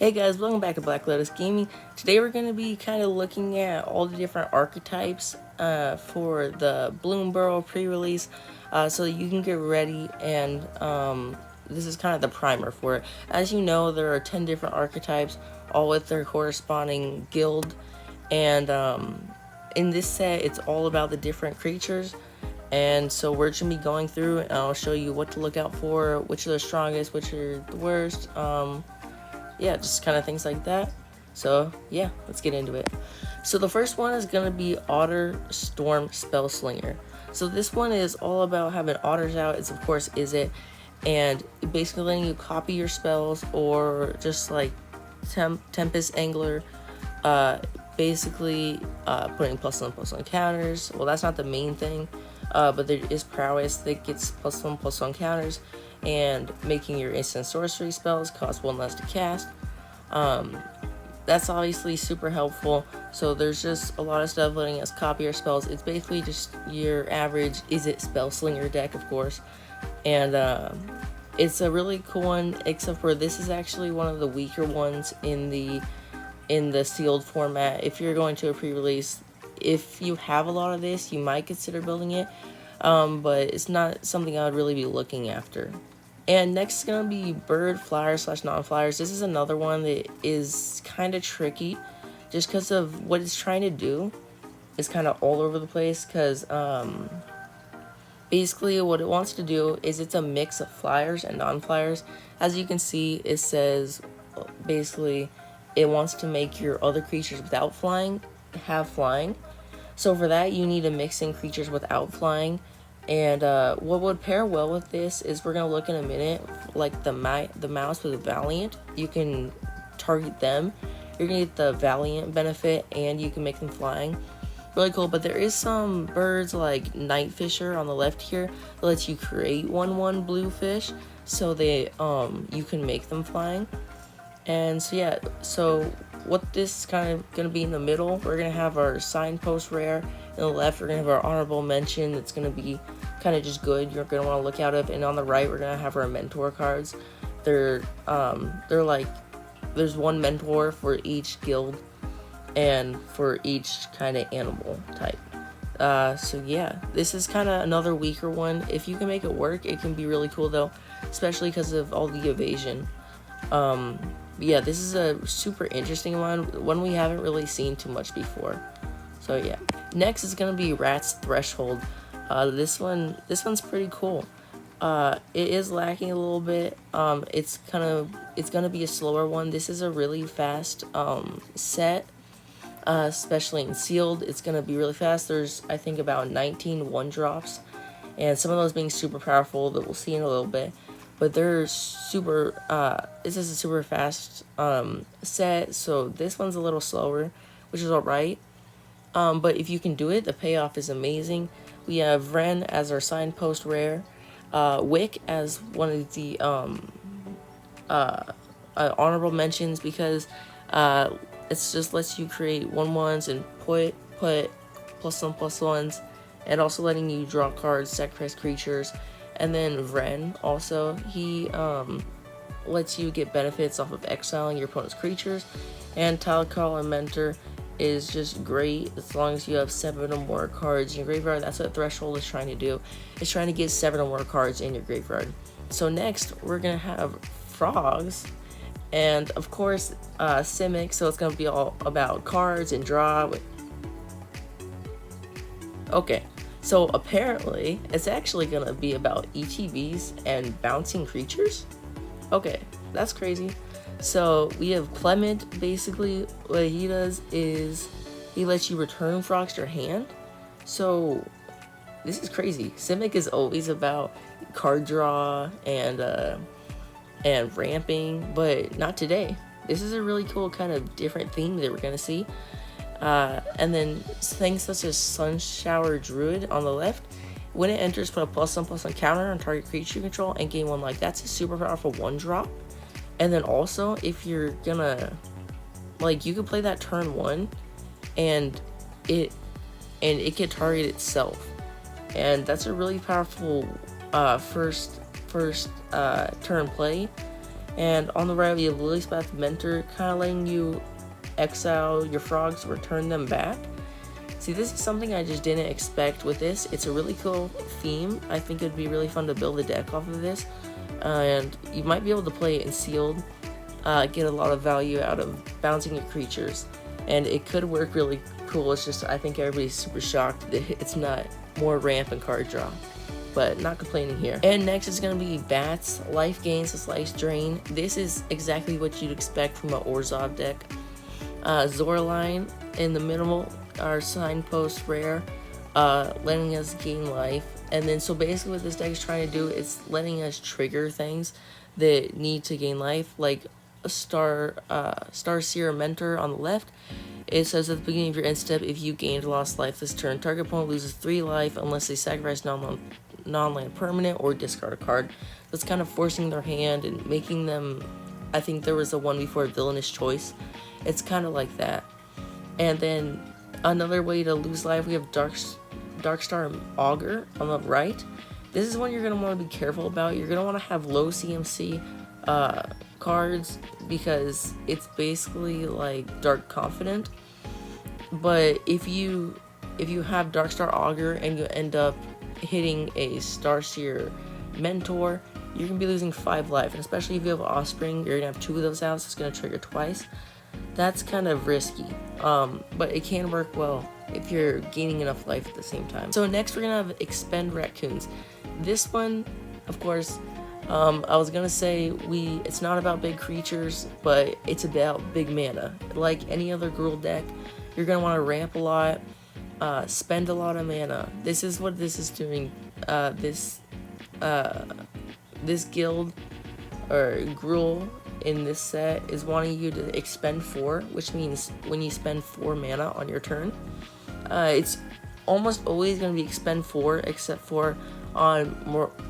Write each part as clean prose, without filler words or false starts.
Hey guys, welcome back to Black Lotus Gaming. Today we're going to be kind of looking at all the different archetypes for the Bloomburrow Prerelease, so that you can get ready, and this is kind of the primer for it. As you know, there are 10 different archetypes, all with their corresponding guild, and in this set it's all about the different creatures. And so we're just going to be going through and I'll show you what to look out for, which are the strongest, which are the worst, yeah, just kind of things like that. So yeah, let's get into it. So the first one is going to be Otter Storm Spellslinger. So this one is all about having otters out. It's of course Izzet, and basically letting you copy your spells, or just like Tempest Angler, basically putting +1/+1 counters. Well, that's not the main thing, but there is prowess that gets +1/+1 counters, and making your instant sorcery spells cost 1 less to cast. That's obviously super helpful. So there's just a lot of stuff letting us copy our spells. It's basically just your average Izzet Spellslinger deck, of course, and it's a really cool one, except for this is actually one of the weaker ones in the sealed format. If you're going to a pre-release, if you have a lot of this, you might consider building it, but it's not something I would really be looking after. And next is going to be Bird Flyers / non-flyers. This is another one that is kind of tricky just because of what it's trying to do. It's kind of all over the place because basically what it wants to do is it's a mix of flyers and non-flyers. As you can see, it says basically it wants to make your other creatures without flying have flying. So for that, you need to mix in creatures without flying. And what would pair well with this is, we're going to look in a minute, like the mouse with a Valiant. You can target them. You're going to get the Valiant benefit, and you can make them flying. Really cool. But there is some birds like Night Fisher on the left here that lets you create 1/1 blue fish, so they you can make them flying. And so yeah, so what this is kind of going to be in the middle, we're going to have our Signpost rare. On the left, we're going to have our honorable mention that's going to be kind of just good, you're going to want to look out of. And on the right, we're going to have our mentor cards. They're like, there's one mentor for each guild and for each kind of animal type. So yeah, this is kind of another weaker one. If you can make it work, it can be really cool though, especially because of all the evasion. Yeah, this is a super interesting one we haven't really seen too much before. So yeah, next is gonna be Rat's Threshold. This one's pretty cool. It is lacking a little bit. It's gonna be a slower one. This is a really fast set, especially in sealed. It's gonna be really fast. There's, I think, about 19 1-drops, and some of those being super powerful that we'll see in a little bit. But they're super, this is a super fast set, so this one's a little slower, which is alright. But if you can do it, the payoff is amazing. We have Wren as our Signpost rare, Wick as one of the honorable mentions, because it's just lets you create 1/1s and put +1/+1s, and also letting you draw cards, sacrifice creatures. And then Wren also, he lets you get benefits off of exiling your opponent's creatures. And Tilecrawler Mentor is just great as long as you have 7 or more cards in your graveyard. That's what Threshold is trying to do. It's trying to get 7 or more cards in your graveyard. So next, we're going to have Frogs. And of course, Simic, so it's going to be all about cards and draw. Okay. So apparently, it's actually going to be about ETBs and bouncing creatures? Okay, that's crazy. So we have Clement. Basically, what he does is he lets you return frogs to your hand. So this is crazy. Simic is always about card draw and ramping, but not today. This is a really cool kind of different theme that we're going to see. And then things such as Sunshower Druid on the left. When it enters, put a +1/+1 counter on target creature you control and gain 1 life. That's a super powerful 1-drop. And then also, if you're gonna, like, you could play that turn 1, and it can target itself. And that's a really powerful first turn play. And on the right, we have Lily's Path Mentor, kind of letting you exile your frogs, return them back. See, this is something I just didn't expect with this. It's a really cool theme. I think it'd be really fun to build a deck off of this. And you might be able to play it in sealed, get a lot of value out of bouncing your creatures. And it could work really cool. It's just, I think everybody's super shocked that it's not more ramp and card draw. But not complaining here. And next is going to be Bats, Life Gains, Life Drain. This is exactly what you'd expect from an Orzhov deck. Zorline in the middle, our Signpost rare, letting us gain life. And then so basically what this deck is trying to do is letting us trigger things that need to gain life, like a Starseer Mentor on the left. It says at the beginning of your end step, if you gained or lost life this turn, target opponent loses 3 life unless they sacrifice non-land permanent or discard a card. That's kind of forcing their hand and making them, I think there was a one before, Villainous Choice. It's kind of like that. And then another way to lose life, we have Darkstar Augur on the right. This is one you're going to want to be careful about. You're going to want to have low CMC cards because it's basically like Dark Confident. But if you have Darkstar Augur and you end up hitting a Starseer Mentor, you're going to be losing 5 life. And especially if you have Offspring, you're going to have 2 of those out, so it's going to trigger twice. That's kind of risky, but it can work well if you're gaining enough life at the same time. So next we're going to have Expend Raccoons. This one, of course, I was going to say it's not about big creatures, but it's about big mana. Like any other Gruul deck, you're going to want to ramp a lot, spend a lot of mana. This is what this is doing. This guild, or Gruul, in this set is wanting you to expend 4, which means when you spend 4 mana on your turn, it's almost always going to be expend 4, except for on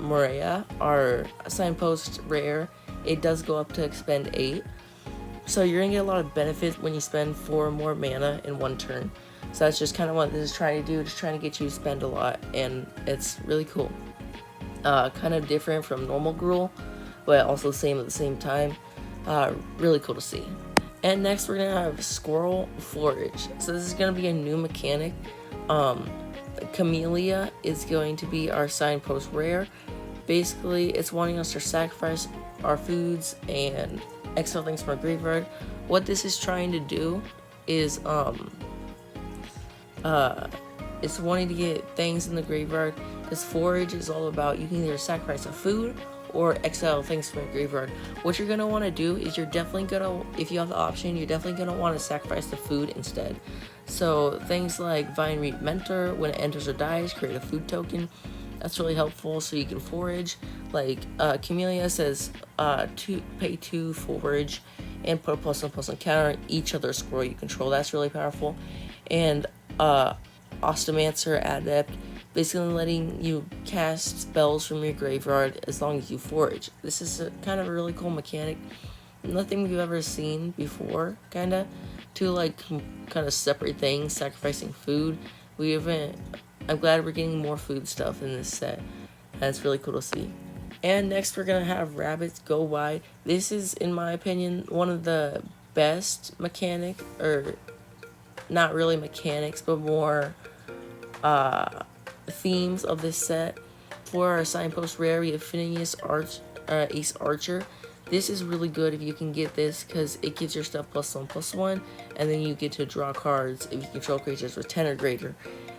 Morea, our Signpost rare, it does go up to expend 8. So you're going to get a lot of benefit when you spend 4 more mana in one turn. So that's just kind of what this is trying to do, just trying to get you to spend a lot, and it's really cool. Kind of different from normal Gruul, but also same at the same time. Really cool to see. And next we're gonna have Squirrel Forage. So this is gonna be a new mechanic. Camellia is going to be our Signpost rare. Basically, it's wanting us to sacrifice our foods and exile things from our graveyard. What this is trying to do is it's wanting to get things in the graveyard. This Forage is all about you can either sacrifice a food or exile things from your graveyard. What you're going to want to do is you're definitely going to, if you have the option, you're definitely going to want to sacrifice the food instead. So things like Vine Reap Mentor, when it enters or dies, create a food token. That's really helpful so you can forage. Like Camellia says, pay 2 forage and put a +1/+1 counter on each other squirrel you control. That's really powerful. And Ostomancer Adept, basically letting you cast spells from your graveyard as long as you forage. This is kind of a really cool mechanic. Nothing we've ever seen before, kinda. To like kind of separate things, sacrificing food. I'm glad we're getting more food stuff in this set. And it's really cool to see. And next we're gonna have Rabbits Go Wide. This is, in my opinion, one of the best mechanic, or not really mechanics, but more themes of this set. For our Signpost rare, we have Phineas Ace Archer. This is really good if you can get this because it gives your stuff +1/+1, and then you get to draw cards if you control creatures with 10 or greater.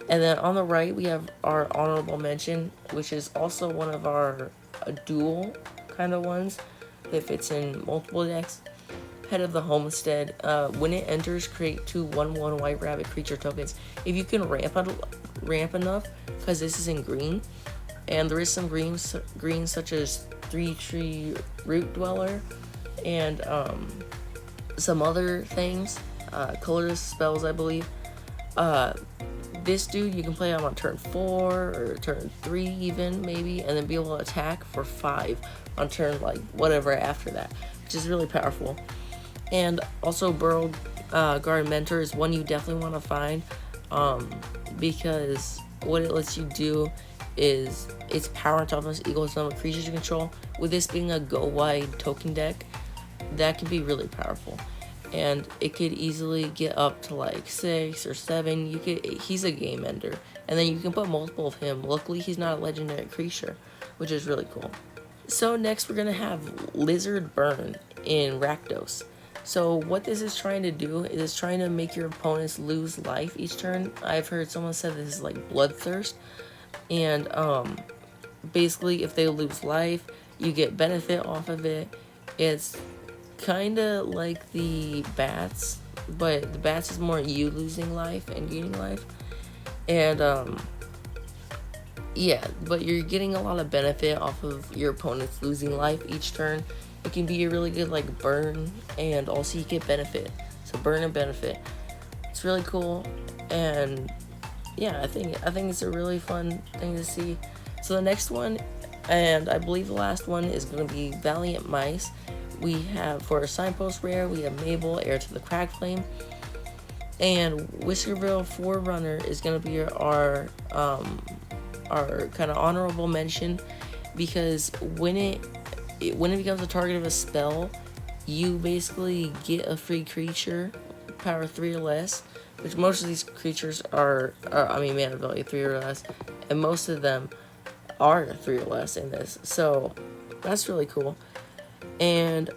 And then on the right, we have our honorable mention, which is also one of our dual kind of ones that fits in multiple decks. Head of the Homestead. When it enters, create 2 1/1 white rabbit creature tokens. If you can ramp enough, because this is in green, and there is some greens such as 3-tree Root Dweller and some other things, colorless spells, I believe. This dude you can play on turn 4 or turn 3 even, maybe, and then be able to attack for 5 on turn like whatever after that, which is really powerful. And also Burrow Guard Mentor is one you definitely want to find, because what it lets you do is its power and toughness equals the number of creatures you control. With this being a go wide token deck, that can be really powerful. And it could easily get up to like 6 or 7. He's a game ender, and then you can put multiple of him. Luckily, he's not a legendary creature, which is really cool. So next we're gonna have Lizard Burn in Rakdos. So what this is trying to do is it's trying to make your opponents lose life each turn. I've heard someone say this is like Bloodthirst, and basically if they lose life, you get benefit off of it. It's kind of like the bats, but the bats is more you losing life and gaining life. And yeah, but you're getting a lot of benefit off of your opponents losing life each turn. It can be a really good like burn, and also you get benefit. So burn and benefit. It's really cool, and yeah, I think it's a really fun thing to see. So the next one, and I believe the last one, is going to be Valiant Mice. We have, for a signpost rare, we have Mabel, Heir to the Cragflame, and Whiskerville Forerunner is going to be our kind of honorable mention, because when it becomes a target of a spell, you basically get a free creature, power 3 or less, which most of these creatures are mana value 3 or less, and most of them are 3 or less in this, so that's really cool. And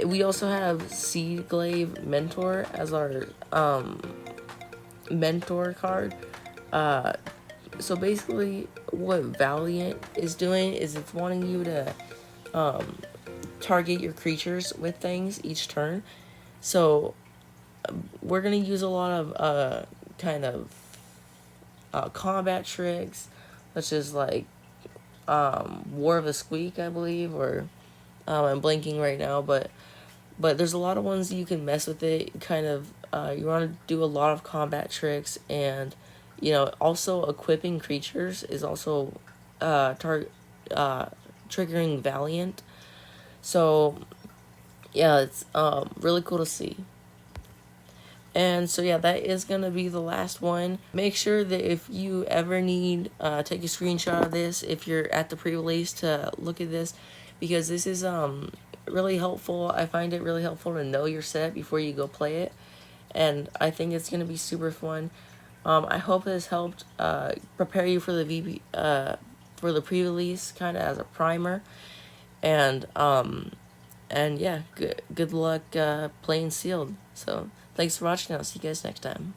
we also have Seedglaive Mentor as our mentor card. So basically what Valiant is doing is it's wanting you to target your creatures with things each turn. So we're going to use a lot of combat tricks, such as like War of a Squeak, I believe, or I'm blanking right now, but there's a lot of ones you can mess with it. You want to do a lot of combat tricks, and also equipping creatures is also triggering Valiant. So yeah, it's really cool to see. And so yeah, that is going to be the last one. Make sure that if you ever need, take a screenshot of this if you're at the pre-release to look at this, because this is really helpful. I find it really helpful to know your set before you go play it, and I think it's going to be super fun. I hope this helped prepare you for the pre-release, kind of as a primer, and yeah, good luck playing sealed. So thanks for watching. I'll see you guys next time.